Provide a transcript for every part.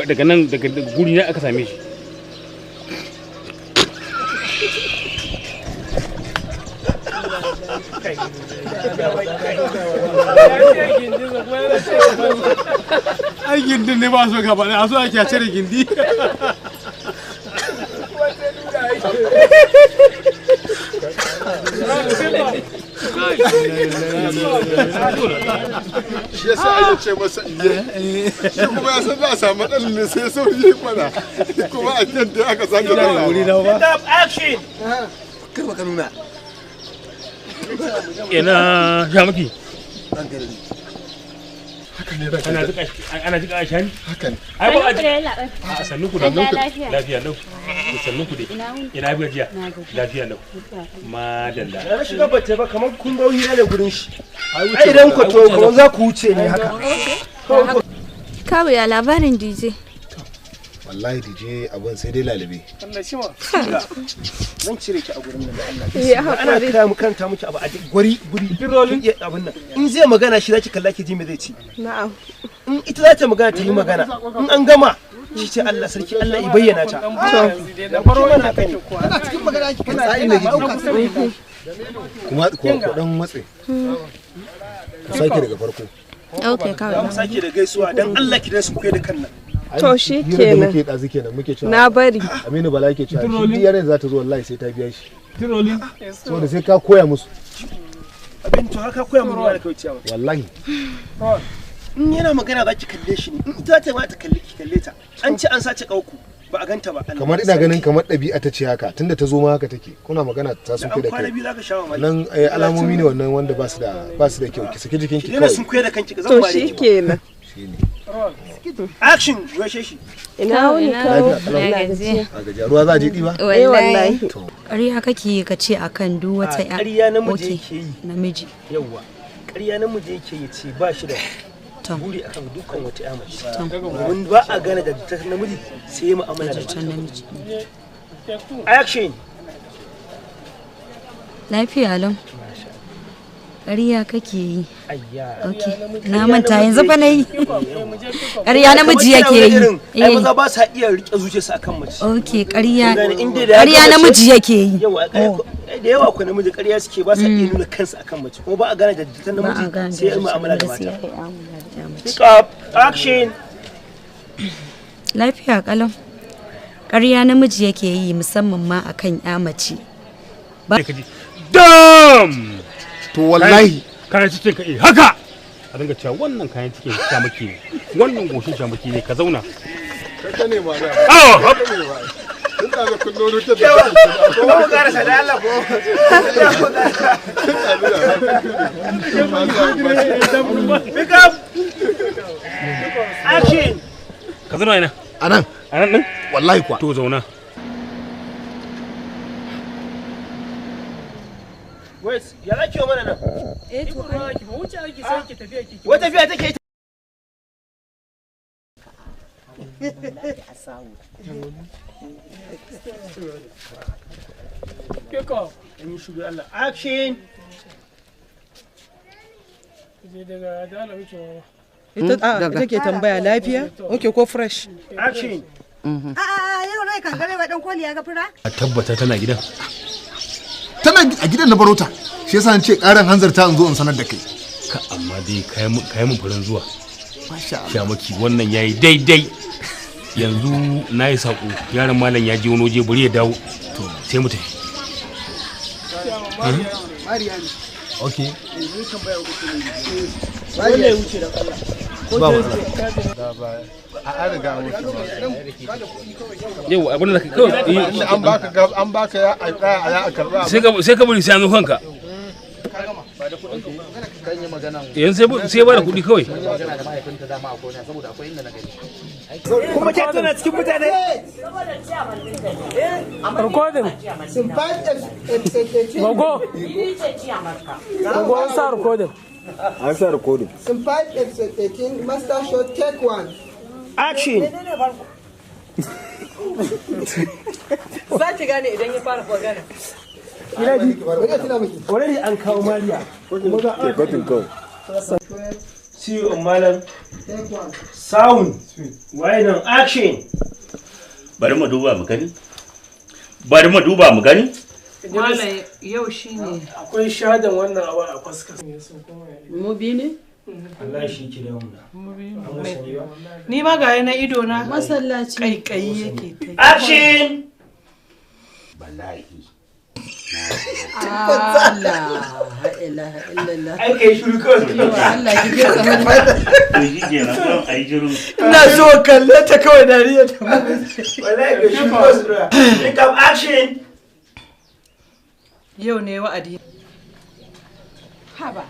daga nan daga guri ne aka same shi. Ai gindin ne ba so ka faɗa, a so ake cire gindi. Shi yasa ai ce masa iye. Shi kuma ya san za a samu matsalin ne sai sauri kwana. Kuma a can da aka sake da wuri na ba. Stop action. Karba ka nuna. Ina sha miki. Haka ne da kana ana jika shani. haka ne. Ai ba a sannu ku da lafiya lau. Sannu ku dai. Ina gajiya. Lafiya lau. Madalla. Na shiga bace ba kamar kun ga hira ne gurin shi. Ai idan ku to kamar za ku wuce ne haka. Kawu ya labarin DJ. Wallahi DJ abin sai dai lalabe. Allah shi ma. Zan cire ki a gurin nan Allah. Ya Ana hakuri. kira mu kanta miki abu a guri birolin abin nan. In zai magana shi zaki kalla ki ji me zai ci. Na'am. In ita za ta magana ta yi magana. In an gama shi ce Allah sarki Allah ya bayyana ta. Da faro mana kai. Kana cikin magana ki kana sai ne Kuma ko dan matse. Sake daga farko. Okay, kawai. mu sake da gaisuwa dan Allah ki da su kai da kan nan. To shi Hira da kenan. muke dazu kenan muke cewa. Na bari. Aminu Bala yake cewa shi yare za ta zo wallahi sai ta biya shi. Tirolin. Saboda sai ka koya musu. Abin to haka koya mun da kai ciyawa. Wallahi. In yana magana za ki kalle shi ne. In ita ta ma ta kalle ki kalle ta. An ce an sace kauku ba a ganta ba. Kamar ina ganin kamar ɗabi'a ta ce haka tunda ta zo ma haka take. Kuna magana ta sun kai da kai. Kwana biyu za ka sha mamaki. Nan alamomi ne wannan wanda ba su da kyau ki saki jikin ki Ki dena kawai. sun koyar da kanki ka zan To bare shi ki. kenan. Shine. Action washe shi. Ina wuni kawo. A gajiya ruwa za a je ɗiba? Wallahi. Ƙarya kake ka ce akan duk wata ƴa. Ƙarya namiji Okay, yake yi. namiji. Yawwa. Ƙarya namiji yake yi ce ba shi da Tom. buri akan dukkan wata ƴa mace. Domin ba a gane da ta namiji sai mu'amala da Can ta. namiji. Action. Lafiya lau. Ƙarya kake yi. Ayya. Okay. Na manta yanzu fa nayi. Ƙarya namiji yake yi. Ai maza ba sa iya rike zuciyarsu akan mace. Okay, ƙarya. Inda da Ƙarya namiji yake yi. Yawa da yawa ku namiji ƙarya suke ba sa iya nuna kansu akan mace kuma ba a gane da ta Ba a namiji gane sai in da mu'amala da sai mata. ai mu'amala da mace. Pick up. Action. Lafiya kalau. Ƙarya namiji yake yi musamman ma akan ƴa mace. Dam! To wallahi Kayan cikin ka haka! A dinga cewa wannan kayan cikin shamaki ne. Wannan goshin shamaki ne ka zauna. ka ne ma da. Ah! Tun da ga kullu rutar da. Ko mu karasa da Allah ko. Pick up. Action. Ka zauna ina. Anan Anan din? wallahi kuwa. To zauna. Wait, ya lake mana nan. To Wai tafiya take ita. Keko. In yi shiru Allah. Action. ita ke tambaya lafiya? Okay, ko fresh? Action. Yau rai kan gare wa dan koli ya ga fura? A tabbata tana gidan. Tana a gidan na barota. Shi yasa ce karan hanzarta in zo in sanar da kai. Ka amma dai kayan mun farin zuwa. Masha Allah. Shamaki wannan yayi daidai. Yanzu na yi saƙo yaron malam ya je wani waje bari ya dawo. To sai mu tafi. Okay. Wanda ya wuce da Allah. Ba mu. A an riga an wuce ba. Yau abin da kawai An baka ya a karba. sai ka bari sai an zo kanka. Kan yi magana. Yanzu sai ba da kuɗi kawai. Magana da mahaifinta dama a kona saboda akwai inda na gani. Kuma ke tana cikin mutane. Recording. Gogo. Gogo an sa recording. An sa recording. Sympathy episode 18, Master Show, take one. Action. Za ki gane idan ya fara magana. Wani an kawo Mariya. 2 on malam. Sound. Wine on action. Bari mu duba mu gani. Bari mu duba mu gani. Malam yau shine. Akwai shadan wannan abu a fuskar. Mu bi ne? Allah shi ki da mu. Ni ma ga na ido na masallaci kai yake ta. Action. Wallahi. Allah ilaha illallah. Ai kai shiru kawai. Allah ki ga kamar To shi kenan ko ai jiru. Ina so kalle ta kawai dariya ta. Wallahi kai shiru kawai. Pick up action. Yau ne wa'adi. Haba,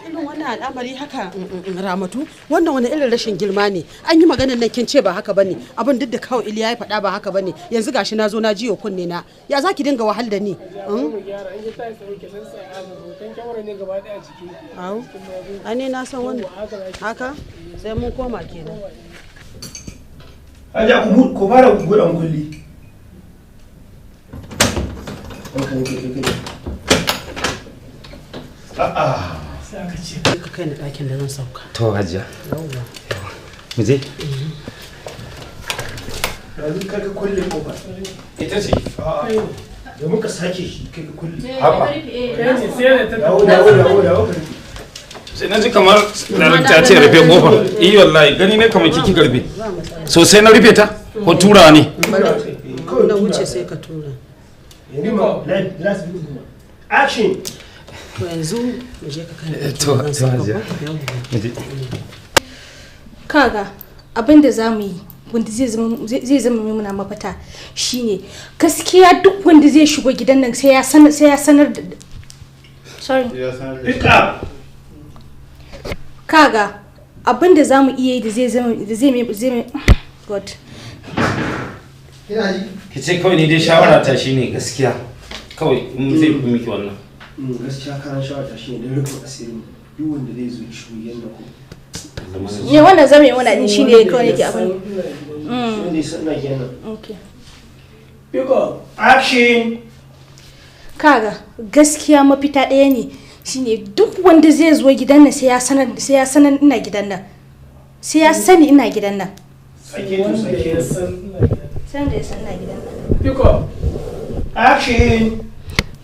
irin wannan al'amari haka Ramatu, wannan wani irin rashin girma ne. An yi maganar nan kin ce ba haka bane. Abin duk da kawai Iliya ya faɗa ba haka bane. Yanzu gashi na zo na jiyo kunne na. Ya zaki dinga wahal da ni? Au. Ani na san wannan. Haka? Sai mun koma kenan. Haja ku fara gudan kulli. Ka kai ni ɗakin da zan sauka. To hajiya. Mu je. Yanzu ka kulle kofar. Ita ce. Da muka sake shi kai kulle. Haba. Dawo. Sai na ji kamar ta ce rufe kofar. Iya wallahi gani ne kamar kiki garbe. So sai na rufe ta ko turawa ne? Na wuce sai ka tura. Action. To yanzu mu je ka kai To hajiya. Mu je. Kaga abin da za mu yi wanda zai zama muna mafita shine gaskiya duk wanda zai shigo gidan nan sai ya sanar da sorry kaga abin da za mu iya yi da zai god Ki ce kawai ni dai shawara ta shine gaskiya kawai in zai fi miki wannan. Gaskiya karan shawara ta shine da rufin asiri duk wanda zai zo shigo yanda ko ne wannan zama yi wannan shi ne kawai yake abin ne suna kenan. Okay. Pick up. Action. Kaga gaskiya mafita ɗaya ne shine duk wanda zai zo gidan nan sai ya sanar ina gidan nan. Sai ya sani ina gidan nan. Sake to sake. Sai da ya san ina gidan nan. Pick up. Action.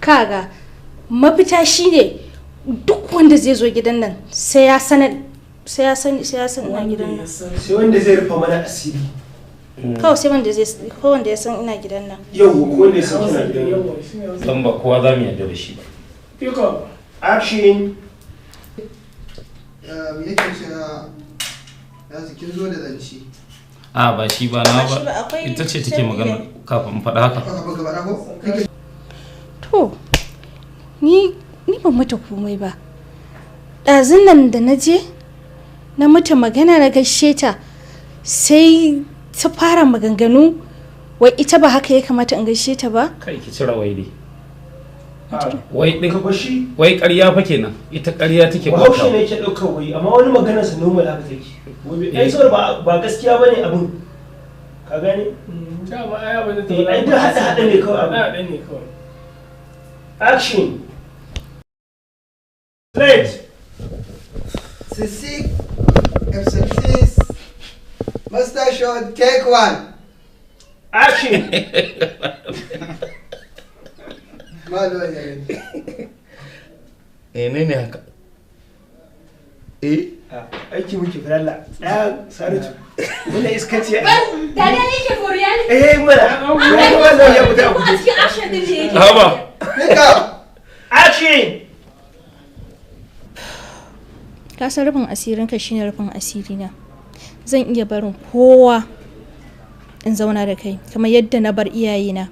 Kaga mafita shine duk wanda zai zo gidan nan sai ya san ina gidan nan. Sai wanda zai rufa mana asiri. Kawai sai wanda ya san ina gidan nan. Yau ko wanda ya san kina gidan nan. Dan ba kowa za mu yarda da shi ba. Pick up. Action. Yake cewa ya su kin zo da zance. A ba shi ba na ba. Ita ce take magana kafin faɗa haka. To ni ban mata komai ba. Ɗazun nan da na je na mata magana na gaishe ta sai ta fara maganganu wai ita ba haka ya kamata in gaishe ta ba. Kai ki cira wai dai. Wai din wai ƙarya fa kenan ita ƙarya take ba. Bahaushe ne yake ɗaukar wai amma wani maganar sa normal haka take. Ai saboda ba gaskiya bane abin. Ka gane? Ta ma aya ba ta. Ai da hada ne kawai abin. Hada ne kawai. Action. Play. Sissy, F6, Master Shot, take one. Action. Malo ya ne haka? Aiki muke falalla. Saratu. Wannan iskaci ya. Dada yake Florian. Mana. Wannan ya fita. Ko a cikin action din ne yake. Haba. Nika. Action. Ka san rufin asirinka shine rufin asirina. Zan iya barin kowa in zauna da kai kamar yadda na bar iyayena.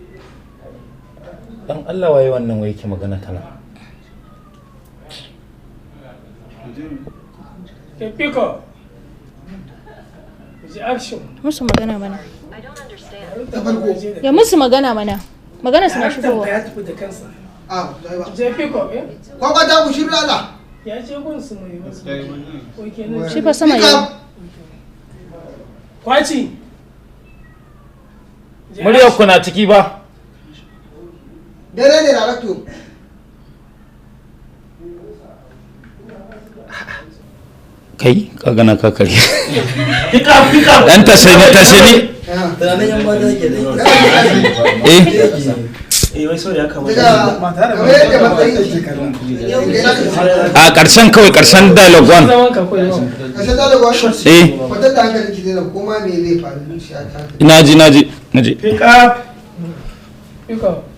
Dan Allah waye wannan wai yake magana kana. Piko. Action. Musu magana mana. Ya musu magana mana. Magana suna shigowa. Ya tafi da kansa. Je Piko eh? Kwakwata ku shirya Allah. Ya ce gun su mai wasu. Shi fa sama yau. Kwaci. Muryar ku na ciki ba. Dare ne director. kai ka gana ka kare dan tasani tunanin yan mata ke da wai so ya kamata a karshen kawai karshen dialogue one kashe dialogue wata da hankali ki da kuma me zai faru shi a ta naji pick up